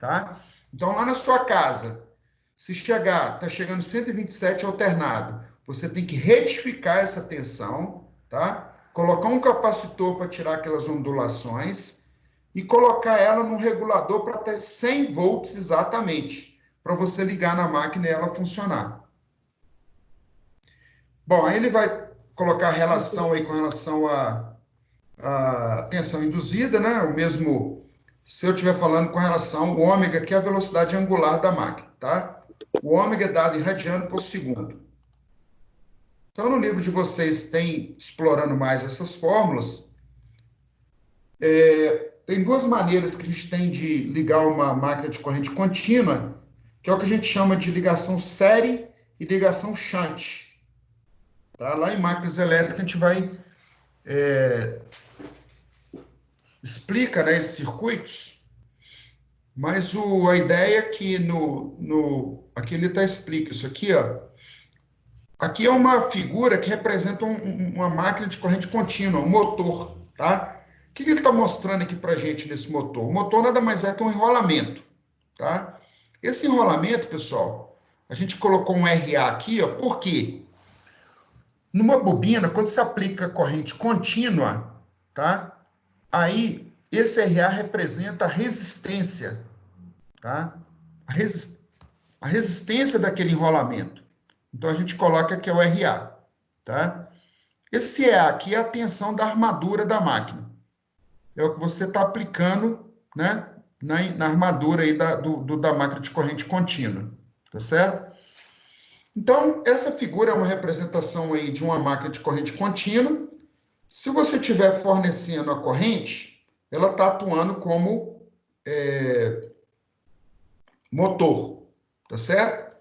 tá? Então, lá na sua casa, se está chegando 127 alternado, você tem que retificar essa tensão, tá? Colocar um capacitor para tirar aquelas ondulações e colocar ela num regulador para ter 100 volts exatamente, para você ligar na máquina e ela funcionar. Bom, aí ele vai colocar a relação aí com relação à tensão induzida, né? O mesmo, se eu estiver falando com relação ao ômega, que é a velocidade angular da máquina, tá? O ômega é dado em radiano por segundo. Então, no livro de vocês tem, explorando mais essas fórmulas, tem duas maneiras que a gente tem de ligar uma máquina de corrente contínua, que é o que a gente chama de ligação série e ligação shunt. Tá? Lá em máquinas elétricas a gente vai explica, né, esses circuitos, mas a ideia é que aqui ele explica isso aqui, ó. Aqui é uma figura que representa uma máquina de corrente contínua, um motor, tá? O que ele está mostrando aqui para a gente nesse motor? O motor nada mais é que um enrolamento, tá? Esse enrolamento, pessoal, a gente colocou um RA aqui, ó, por quê? Numa bobina, quando se aplica corrente contínua, tá? Aí, esse RA representa a resistência, tá? A resistência daquele enrolamento. Então, a gente coloca que é o RA, tá? Esse EA aqui é a tensão da armadura da máquina. É o que você está aplicando, né, na armadura aí da máquina de corrente contínua, tá certo? Então, essa figura é uma representação aí de uma máquina de corrente contínua. Se você estiver fornecendo a corrente, ela está atuando como motor, tá certo?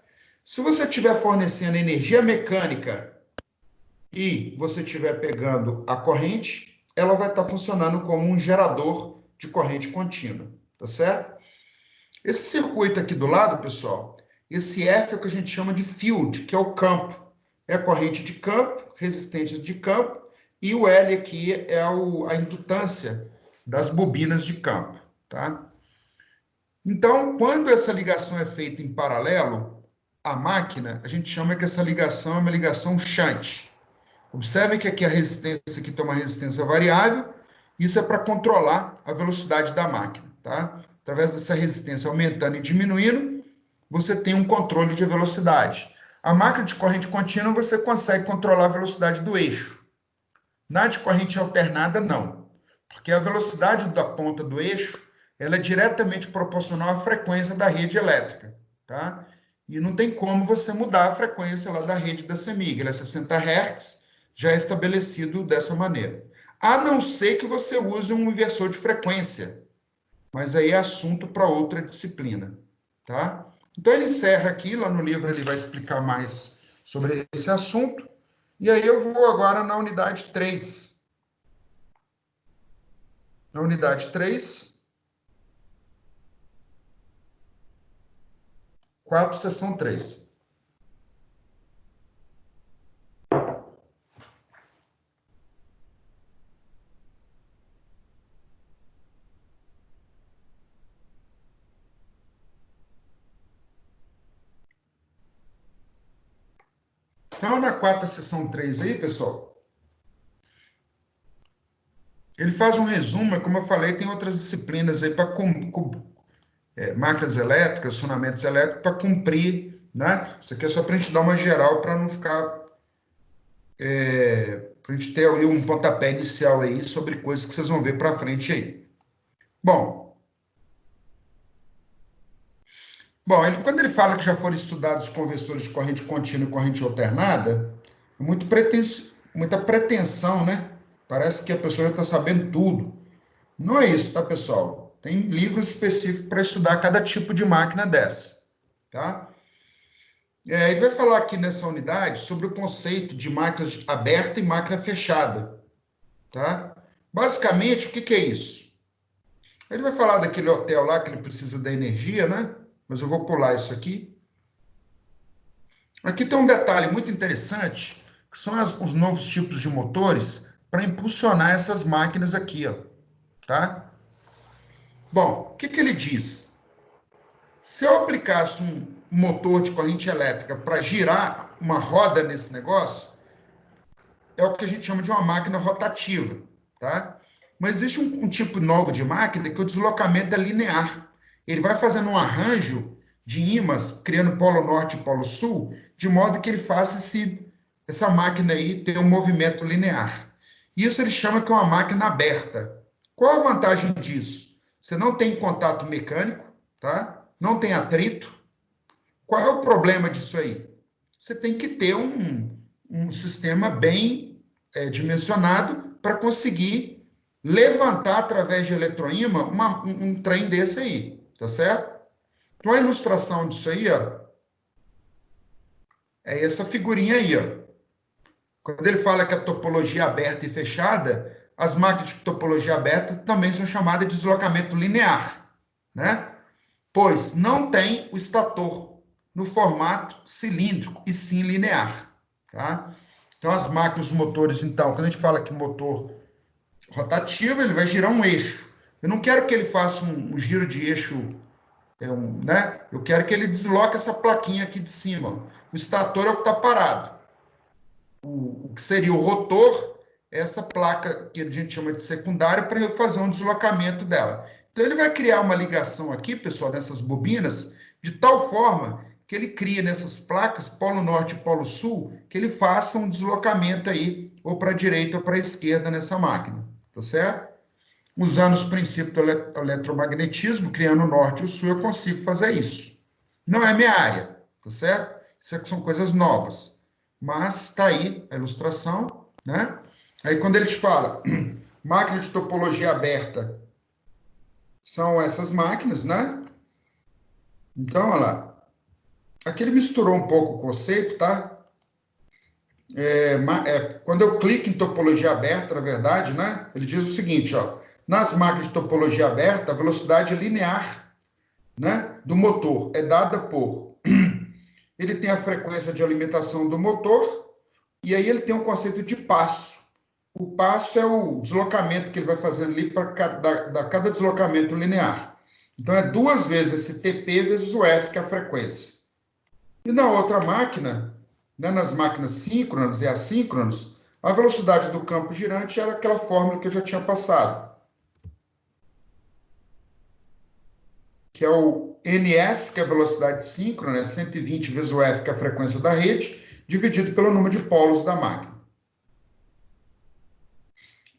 Se você estiver fornecendo energia mecânica e você estiver pegando a corrente, ela vai estar funcionando como um gerador de corrente contínua, tá certo? Esse circuito aqui do lado, pessoal, esse F é o que a gente chama de field, que é o campo. É a corrente de campo, resistência de campo, e o L aqui é a indutância das bobinas de campo, tá? Então, quando essa ligação é feita em paralelo à máquina, a gente chama que essa ligação é uma ligação shunt. Observe que aqui a resistência aqui tem uma resistência variável, isso é para controlar a velocidade da máquina, tá? Através dessa resistência aumentando e diminuindo, você tem um controle de velocidade. A máquina de corrente contínua você consegue controlar a velocidade do eixo. Na de corrente alternada, não. Porque a velocidade da ponta do eixo ela é diretamente proporcional à frequência da rede elétrica, tá? E não tem como você mudar a frequência lá da rede da CEMIG, ela é 60 Hz. já é estabelecido dessa maneira. A não ser que você use um inversor de frequência, mas aí é assunto para outra disciplina, tá? Então, ele encerra aqui, lá no livro ele vai explicar mais sobre esse assunto, e aí eu vou agora na unidade 3. Na unidade 3, 4, seção 3. Então, na quarta seção 3 aí, pessoal, ele faz um resumo, como eu falei, tem outras disciplinas aí para máquinas elétricas, funcionamentos elétricos, para cumprir, né? Isso aqui é só para a gente dar uma geral, para não ficar... para a gente ter aí um pontapé inicial aí sobre coisas que vocês vão ver para frente aí. Bom, quando ele fala que já foram estudados conversores de corrente contínua e corrente alternada, é muita pretensão, né? Parece que a pessoa já está sabendo tudo. Não é isso, tá, pessoal? Tem livros específicos para estudar cada tipo de máquina dessa, tá? Ele vai falar aqui nessa unidade sobre o conceito de máquina aberta e máquina fechada, tá? Basicamente, o que é isso? Ele vai falar daquele hotel lá que ele precisa da energia, né? Mas eu vou pular isso aqui. Aqui tem um detalhe muito interessante, que são os novos tipos de motores para impulsionar essas máquinas aqui, ó, tá? Bom, o que ele diz? Se eu aplicasse um motor de corrente elétrica para girar uma roda nesse negócio, é o que a gente chama de uma máquina rotativa, tá? Mas existe um tipo novo de máquina que o deslocamento é linear. Ele vai fazendo um arranjo de ímãs, criando polo norte e polo sul, de modo que ele faça essa máquina aí ter um movimento linear. Isso ele chama que é uma máquina aberta. Qual a vantagem disso? Você não tem contato mecânico, tá? Não tem atrito. Qual é o problema disso aí? Você tem que ter um sistema bem dimensionado para conseguir levantar através de eletroímã um trem desse aí, tá certo? Então a ilustração disso aí, ó, é essa figurinha aí, ó. Quando ele fala que a topologia aberta e fechada, as máquinas de topologia aberta também são chamadas de deslocamento linear, né? Pois não tem o estator no formato cilíndrico e sim linear, tá? Então, as máquinas, os motores, então, quando a gente fala que motor rotativo, ele vai girar um eixo. Eu não quero que ele faça um giro de eixo, né? Eu quero que ele desloque essa plaquinha aqui de cima. O estator é o que está parado. O que seria o rotor é essa placa que a gente chama de secundária para eu fazer um deslocamento dela. Então, ele vai criar uma ligação aqui, pessoal, nessas bobinas, de tal forma que ele cria nessas placas, polo norte e polo sul, que ele faça um deslocamento aí, ou para a direita ou para a esquerda nessa máquina, tá certo? Usando os princípios do eletromagnetismo, criando o norte e o sul, eu consigo fazer isso. Não é minha área, tá certo? Isso aqui são coisas novas. Mas está aí a ilustração, né? Aí quando ele te fala máquina de topologia aberta, são essas máquinas, né? Então, olha lá. Aqui ele misturou um pouco o conceito, tá? Quando eu clico em topologia aberta, na verdade, né? Ele diz o seguinte, ó. Nas máquinas de topologia aberta, a velocidade linear, né, do motor é dada por... Ele tem a frequência de alimentação do motor e aí ele tem um conceito de passo. O passo é o deslocamento que ele vai fazendo ali para cada deslocamento linear. Então, é 2 vezes esse TP vezes o F, que é a frequência. E na outra máquina, né, nas máquinas síncronas e assíncronas, a velocidade do campo girante era aquela fórmula que eu já tinha passado, que é o NS, que é a velocidade síncrona, né, 120 vezes o F, que é a frequência da rede, dividido pelo número de polos da máquina.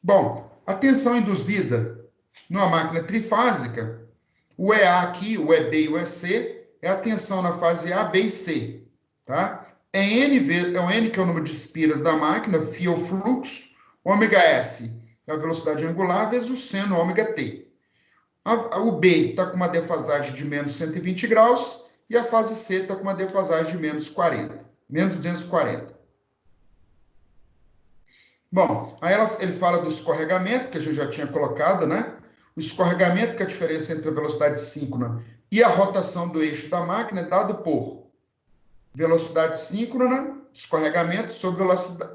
Bom, a tensão induzida numa máquina trifásica, o EA aqui, o EB e o EC, é a tensão na fase A, B e C, tá? é o N que é o número de espiras da máquina, φ o fluxo, ômega S é a velocidade angular, vezes o seno ômega T. O B está com uma defasagem de menos 120 graus e a fase C está com uma defasagem de menos 40, menos 240. Bom, aí ele fala do escorregamento, que a gente já tinha colocado, né? O escorregamento, que é a diferença entre a velocidade síncrona e a rotação do eixo da máquina, é dado por velocidade síncrona, escorregamento, sobre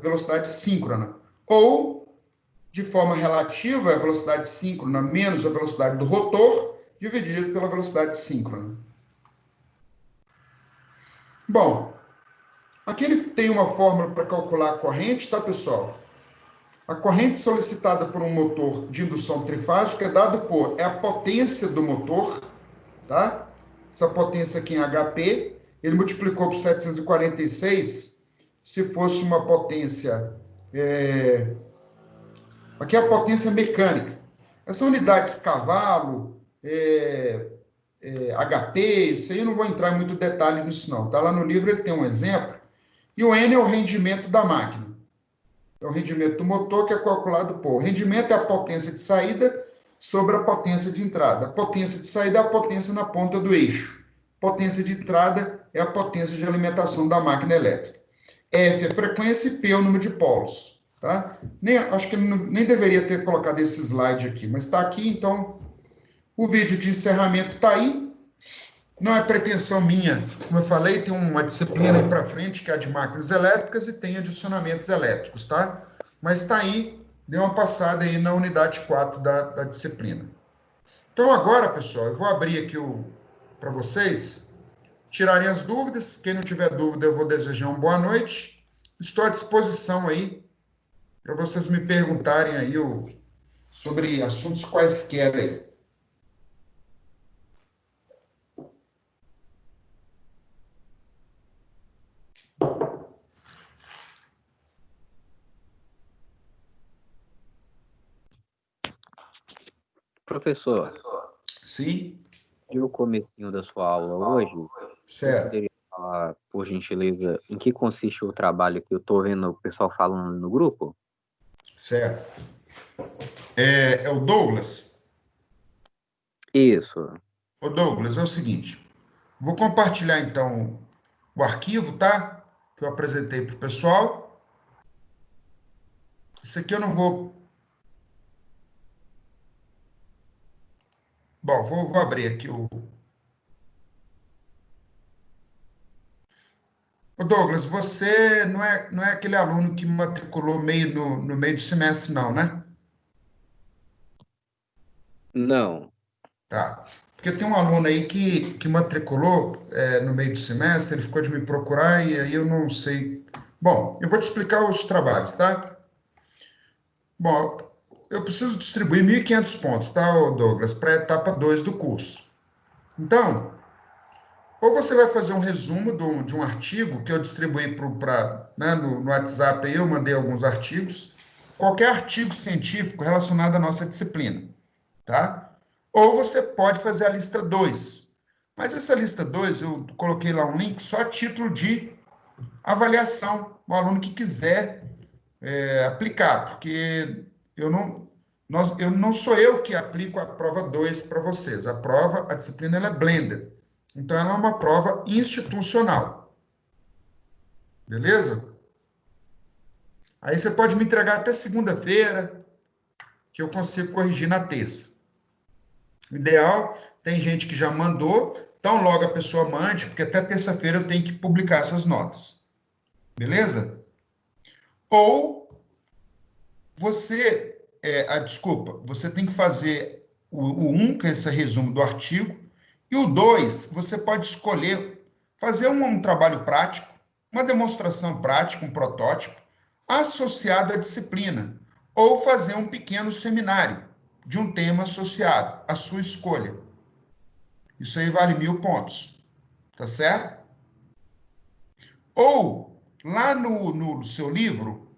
velocidade síncrona. Ou, de forma relativa, a velocidade síncrona menos a velocidade do rotor, dividido pela velocidade síncrona. Bom, aqui ele tem uma fórmula para calcular a corrente, tá, pessoal? A corrente solicitada por um motor de indução trifásica é dado por a potência do motor, tá? Essa potência aqui em HP, ele multiplicou por 746, se fosse uma potência... Aqui é a potência mecânica. Essas unidades cavalo, HP, isso aí eu não vou entrar em muito detalhe nisso não, tá? Lá no livro ele tem um exemplo. E o N é o rendimento da máquina. É o rendimento do motor que é calculado por... O rendimento é a potência de saída sobre a potência de entrada. A potência de saída é a potência na ponta do eixo. Potência de entrada é a potência de alimentação da máquina elétrica. F é a frequência e P é o número de polos. Tá? Acho que ele nem deveria ter colocado esse slide aqui, mas está aqui, então o vídeo de encerramento está aí. Não é pretensão minha, como eu falei, tem uma disciplina aí para frente, que é a de máquinas elétricas, e tem adicionamentos elétricos, tá? Mas está aí, dê uma passada aí na unidade 4 da disciplina. Então agora, pessoal, eu vou abrir aqui para vocês tirarem as dúvidas. Quem não tiver dúvida, eu vou desejar uma boa noite. Estou à disposição aí para vocês me perguntarem aí sobre assuntos quaisquer aí. Professor, Sim? e o comecinho da sua aula hoje, você Certo. poderia falar, por gentileza, em que consiste o trabalho que eu estou vendo o pessoal falando no grupo? Certo. É o Douglas? Isso. Ô Douglas, é o seguinte, vou compartilhar então o arquivo, tá? Que eu apresentei para o pessoal. Isso aqui eu não vou... Bom, vou abrir aqui o... Ô Douglas, você não é aquele aluno que matriculou meio no meio do semestre, não, né? Não. Tá. Porque tem um aluno aí que matriculou no meio do semestre, ele ficou de me procurar e aí eu não sei. Bom, eu vou te explicar os trabalhos, tá? Bom, eu preciso distribuir 1.500 pontos, tá, Douglas, para a etapa 2 do curso. Então, ou você vai fazer um resumo de um artigo que eu distribuí no WhatsApp, aí eu mandei alguns artigos, qualquer artigo científico relacionado à nossa disciplina, tá? Ou você pode fazer a lista 2. Mas essa lista 2, eu coloquei lá um link só a título de avaliação, o aluno que quiser aplicar, porque eu não sou eu que aplico a prova 2 para vocês. A disciplina ela é blended. Então, ela é uma prova institucional. Beleza? Aí você pode me entregar até segunda-feira, que eu consigo corrigir na terça. O ideal, tem gente que já mandou, então logo a pessoa mande, porque até terça-feira eu tenho que publicar essas notas. Beleza? Ou você, desculpa, você tem que fazer o 1, que é esse resumo do artigo, e o 2, você pode escolher fazer um trabalho prático, uma demonstração prática, um protótipo, associado à disciplina, ou fazer um pequeno seminário de um tema associado, à sua escolha. Isso aí vale 1.000 pontos, tá certo? Ou, lá no seu livro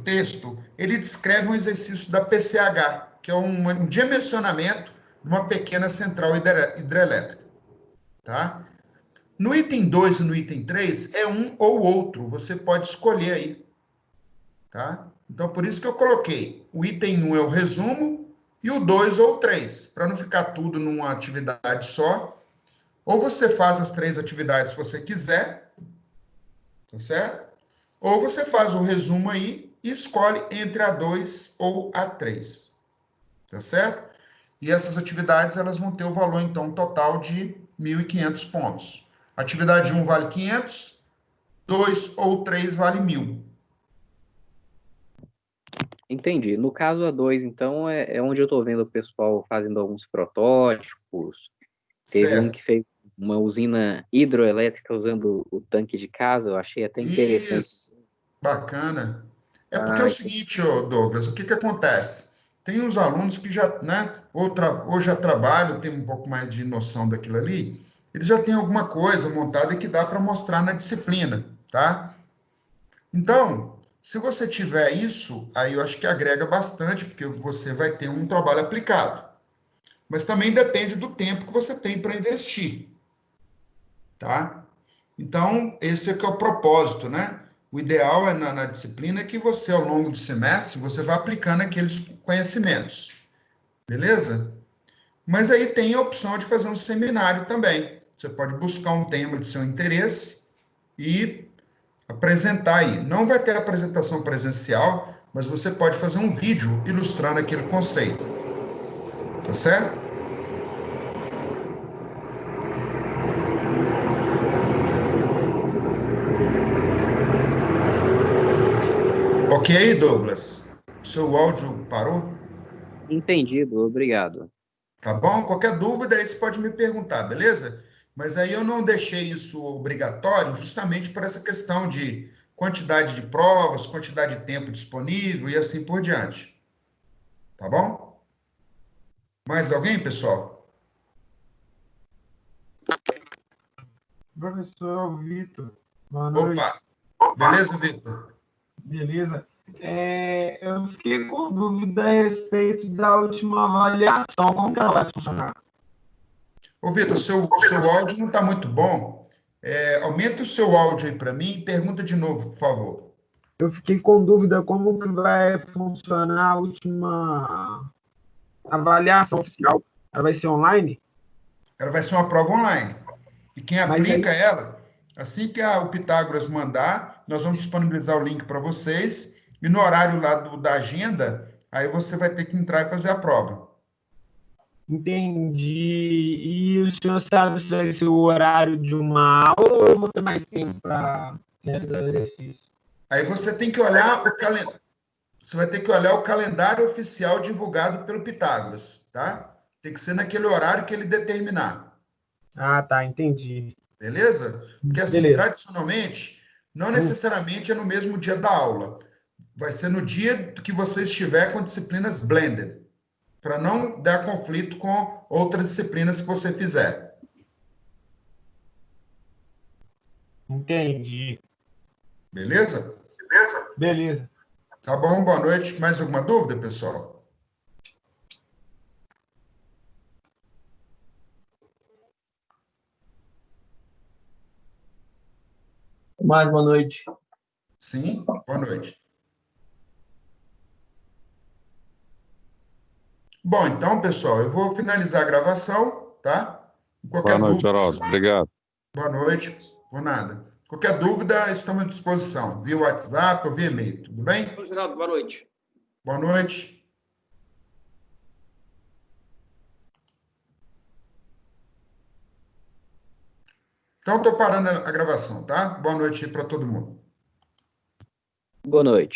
texto, ele descreve um exercício da PCH, que é um dimensionamento de uma pequena central hidrelétrica, tá? No item 2 e no item 3, é um ou outro. Você pode escolher aí. Tá? Então, por isso que eu coloquei. O item 1 é o resumo e o 2 ou o 3, para não ficar tudo numa atividade só. Ou você faz as 3 atividades se você quiser, tá certo? Ou você faz o resumo aí e escolhe entre a 2 ou a 3, tá certo? E essas atividades, elas vão ter o valor, então, total de 1.500 pontos. Atividade 1 vale 500, 2 ou 3 vale 1.000. Entendi. No caso a 2, então, é onde eu estou vendo o pessoal fazendo alguns protótipos. Teve um Certo. que fez uma usina hidroelétrica usando o tanque de casa, eu achei até interessante. Isso. Bacana. É porque é o Ah, seguinte, ô Douglas, o que que acontece? Tem uns alunos que já, né, ou já trabalham, tem um pouco mais de noção daquilo ali, eles já têm alguma coisa montada que dá para mostrar na disciplina, tá? Então, se você tiver isso, aí eu acho que agrega bastante, porque você vai ter um trabalho aplicado. Mas também depende do tempo que você tem para investir, tá? Então, esse é que é o propósito, né? O ideal é na disciplina que você, ao longo do semestre, você vá aplicando aqueles conhecimentos, beleza? Mas aí tem a opção de fazer um seminário também. Você pode buscar um tema de seu interesse e apresentar aí. Não vai ter apresentação presencial, mas você pode fazer um vídeo ilustrando aquele conceito, tá certo? Ok, Douglas? Seu áudio parou? entendido, obrigado. Tá bom? Qualquer dúvida aí você pode me perguntar, beleza? Mas aí eu não deixei isso obrigatório justamente por essa questão de quantidade de provas, quantidade de tempo disponível e assim por diante. Tá bom? Mais alguém, pessoal? Professor Vitor, boa noite. Opa! Beleza, Vitor? Beleza? Eu fiquei com dúvida a respeito da última avaliação. Como que ela vai funcionar? Ô, Vitor, seu áudio não está muito bom. Aumenta o seu áudio aí para mim e pergunta de novo, por favor. Eu fiquei com dúvida como que vai funcionar a última avaliação oficial. Ela vai ser online? Ela vai ser uma prova online. E quem Mas aí, aplica ela, assim que o Pitágoras mandar, nós vamos disponibilizar o link para vocês. E no horário lá da agenda, aí você vai ter que entrar e fazer a prova. entendi. E o senhor sabe se vai ser o horário de uma aula ou eu vou ter mais tempo para realizar o exercício? Aí você tem que olhar o calendário. Você vai ter que olhar o calendário oficial divulgado pelo Pitágoras, tá? Tem que ser naquele horário que ele determinar. Ah, tá, entendi. Beleza? Porque assim, Beleza. tradicionalmente, não necessariamente é no mesmo dia da aula. Vai ser no dia que você estiver com disciplinas blended, para não dar conflito com outras disciplinas que você fizer. Entendi. Beleza? Beleza. Tá bom, boa noite. Mais alguma dúvida, pessoal? Mais boa noite. Sim? Boa noite. Bom, então, pessoal, eu vou finalizar a gravação, tá? Boa Qualquer noite, dúvida. Geraldo. Obrigado. Boa noite. Por nada. Qualquer dúvida, estamos à disposição, via WhatsApp ou via e-mail, tudo bem? Geraldo, boa noite. Boa noite. Então, estou parando a gravação, tá? Boa noite aí para todo mundo. Boa noite.